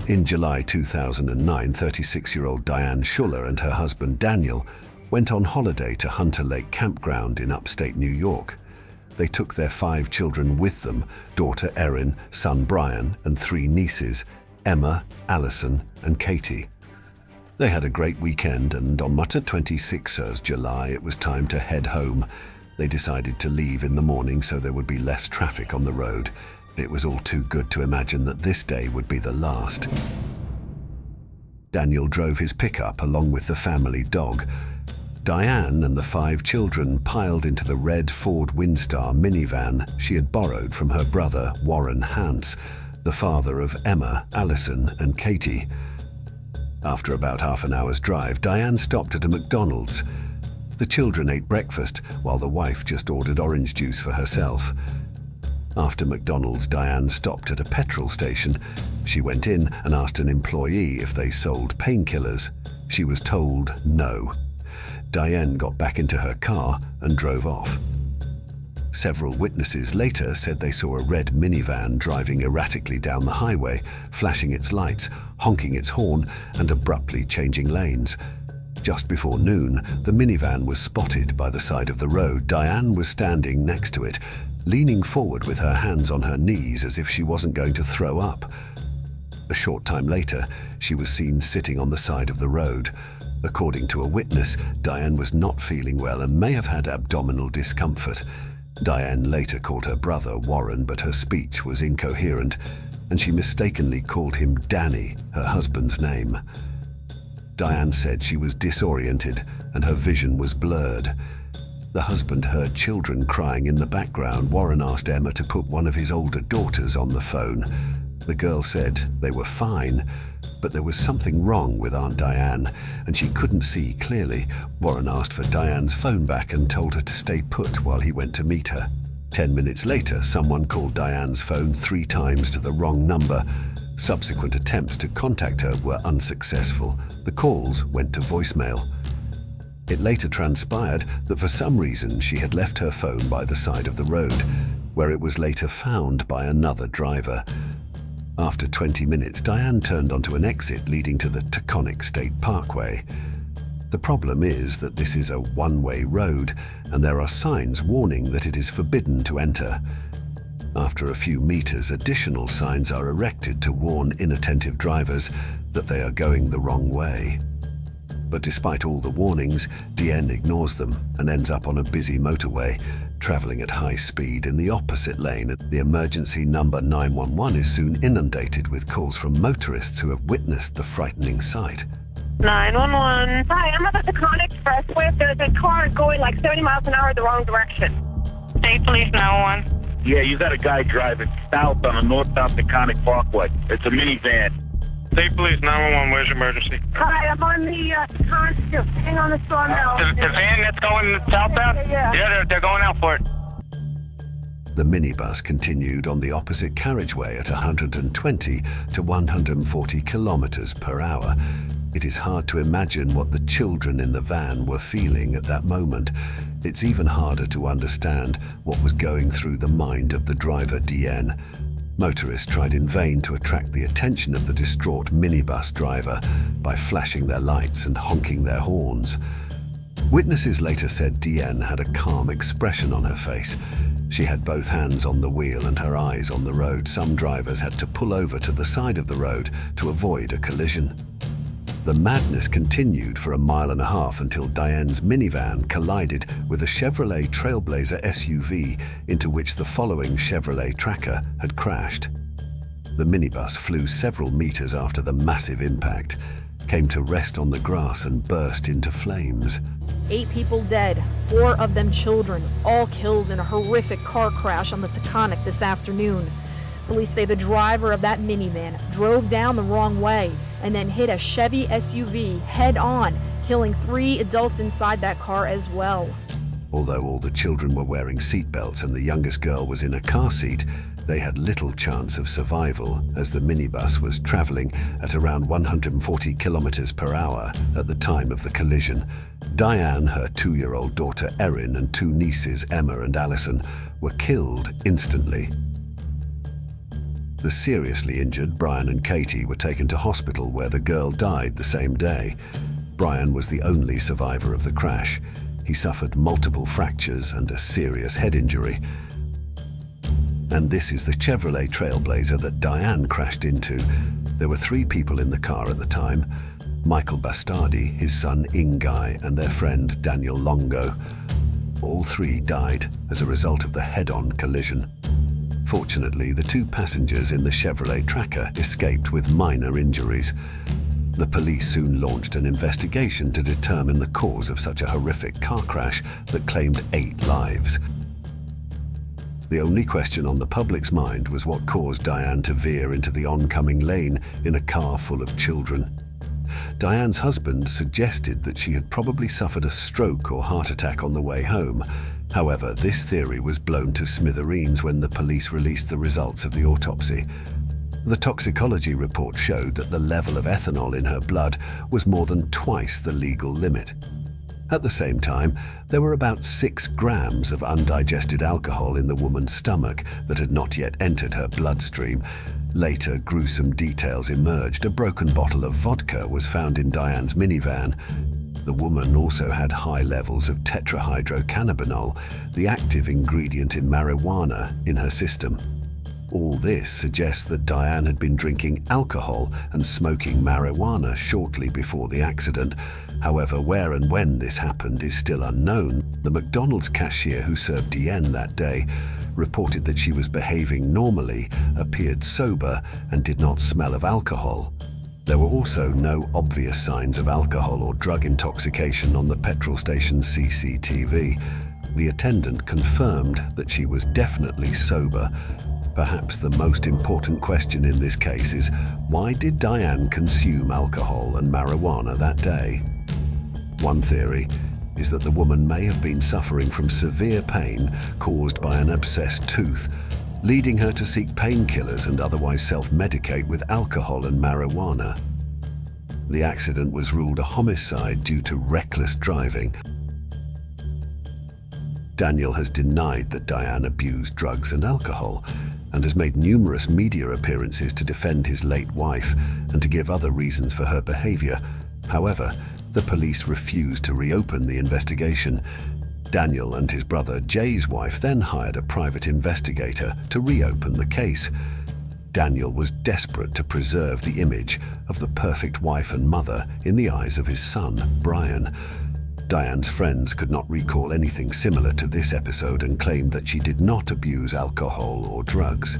In July 2009, 36-year-old Diane Schuller and her husband Daniel went on holiday to Hunter Lake Campground in upstate New York. They took their 5 children with them, daughter Erin, son Brian, and 3 nieces, Emma, Allison, and Katie. They had a great weekend, and on Mutter 26 July, it was time to head home. They decided to leave in the morning so there would be less traffic on the road. It was all too good to imagine that this day would be the last. Daniel drove his pickup along with the family dog. Diane and the 5 children piled into the red Ford Windstar minivan she had borrowed from her brother, Warren Hance, the father of Emma, Allison, and Katie. After about half an hour's drive, Diane stopped at a McDonald's. The children ate breakfast, while the wife just ordered orange juice for herself. After McDonald's, Diane stopped at a petrol station. She went in and asked an employee if they sold painkillers. She was told no. Diane got back into her car and drove off. Several witnesses later said they saw a red minivan driving erratically down the highway, flashing its lights, honking its horn, and abruptly changing lanes. Just before noon, the minivan was spotted by the side of the road. Diane was standing next to it, leaning forward with her hands on her knees as if she wasn't going to throw up. A short time later, she was seen sitting on the side of the road. According to a witness, Diane was not feeling well and may have had abdominal discomfort. Diane later called her brother Warren, but her speech was incoherent, and she mistakenly called him Danny, her husband's name. Diane said she was disoriented and her vision was blurred. The husband heard children crying in the background. Warren asked Emma to put one of his older daughters on the phone. The girl said they were fine, but there was something wrong with Aunt Diane, and she couldn't see clearly. Warren asked for Diane's phone back and told her to stay put while he went to meet her. 10 minutes later, someone called Diane's phone 3 times to the wrong number. Subsequent attempts to contact her were unsuccessful. The calls went to voicemail. It later transpired that for some reason she had left her phone by the side of the road, where it was later found by another driver. After 20 minutes, Diane turned onto an exit leading to the Taconic State Parkway. The problem is that this is a one-way road, and there are signs warning that it is forbidden to enter. After a few meters, additional signs are erected to warn inattentive drivers that they are going the wrong way. But despite all the warnings, Diane ignores them and ends up on a busy motorway, traveling at high speed in the opposite lane. The emergency number 911 is soon inundated with calls from motorists who have witnessed the frightening sight. 911. Hi, I'm at the Taconic Expressway. There's a car going like 70 miles an hour the wrong direction. State Police 911. Yeah, you got a guy driving south on the north-south Taconic Parkway. It's a minivan. State Police 911, where's your emergency? Hi, I'm on the Taconic. Hang on the sawmill. The van that's going southbound? Yeah, they're going out for it. The minibus continued on the opposite carriageway at 120 to 140 kilometers per hour. It is hard to imagine what the children in the van were feeling at that moment. It's even harder to understand what was going through the mind of the driver, Diane. Motorists tried in vain to attract the attention of the distraught minibus driver by flashing their lights and honking their horns. Witnesses later said Diane had a calm expression on her face. She had both hands on the wheel and her eyes on the road. Some drivers had to pull over to the side of the road to avoid a collision. The madness continued for a mile and a half until Diane's minivan collided with a Chevrolet Trailblazer SUV into which the following Chevrolet Tracker had crashed. The minibus flew several meters after the massive impact, came to rest on the grass and burst into flames. 8 people dead, 4 of them children, all killed in a horrific car crash on the Taconic this afternoon. Police say the driver of that minivan drove down the wrong way and then hit a Chevy SUV head-on, killing 3 adults inside that car as well. Although all the children were wearing seatbelts and the youngest girl was in a car seat, they had little chance of survival as the minibus was traveling at around 140 kilometers per hour at the time of the collision. Diane, her 2-year-old daughter Erin, and 2 nieces, Emma and Allison, were killed instantly. The seriously injured Brian and Katie were taken to hospital where the girl died the same day. Brian was the only survivor of the crash. He suffered multiple fractures and a serious head injury. And this is the Chevrolet Trailblazer that Diane crashed into. There were 3 people in the car at the time: Michael Bastardi, his son Ingai, and their friend Daniel Longo. All 3 died as a result of the head-on collision. Fortunately, the 2 passengers in the Chevrolet Tracker escaped with minor injuries. The police soon launched an investigation to determine the cause of such a horrific car crash that claimed 8 lives. The only question on the public's mind was what caused Diane to veer into the oncoming lane in a car full of children. Diane's husband suggested that she had probably suffered a stroke or heart attack on the way home. However, this theory was blown to smithereens when the police released the results of the autopsy. The toxicology report showed that the level of ethanol in her blood was more than twice the legal limit. At the same time, there were about 6 grams of undigested alcohol in the woman's stomach that had not yet entered her bloodstream. Later, gruesome details emerged. A broken bottle of vodka was found in Diane's minivan. The woman also had high levels of tetrahydrocannabinol, the active ingredient in marijuana, in her system. All this suggests that Diane had been drinking alcohol and smoking marijuana shortly before the accident. However, where and when this happened is still unknown. The McDonald's cashier who served Diane that day reported that she was behaving normally, appeared sober, and did not smell of alcohol. There were also no obvious signs of alcohol or drug intoxication on the petrol station's CCTV. The attendant confirmed that she was definitely sober. Perhaps the most important question in this case is, why did Diane consume alcohol and marijuana that day? One theory is that the woman may have been suffering from severe pain caused by an abscessed tooth, leading her to seek painkillers and otherwise self-medicate with alcohol and marijuana. The accident was ruled a homicide due to reckless driving. Daniel has denied that Diane abused drugs and alcohol, and has made numerous media appearances to defend his late wife and to give other reasons for her behavior. However, the police refused to reopen the investigation. Daniel and his brother Jay's wife then hired a private investigator to reopen the case. Daniel was desperate to preserve the image of the perfect wife and mother in the eyes of his son, Brian. Diane's friends could not recall anything similar to this episode and claimed that she did not abuse alcohol or drugs.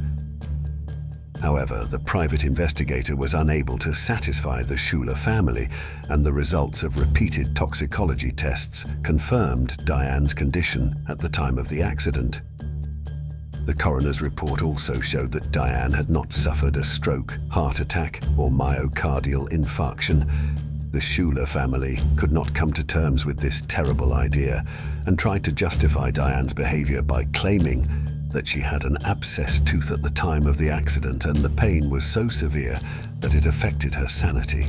However, the private investigator was unable to satisfy the Schuler family, and the results of repeated toxicology tests confirmed Diane's condition at the time of the accident. The coroner's report also showed that Diane had not suffered a stroke, heart attack, or myocardial infarction. The Schuler family could not come to terms with this terrible idea and tried to justify Diane's behavior by claiming that she had an abscessed tooth at the time of the accident and the pain was so severe that it affected her sanity.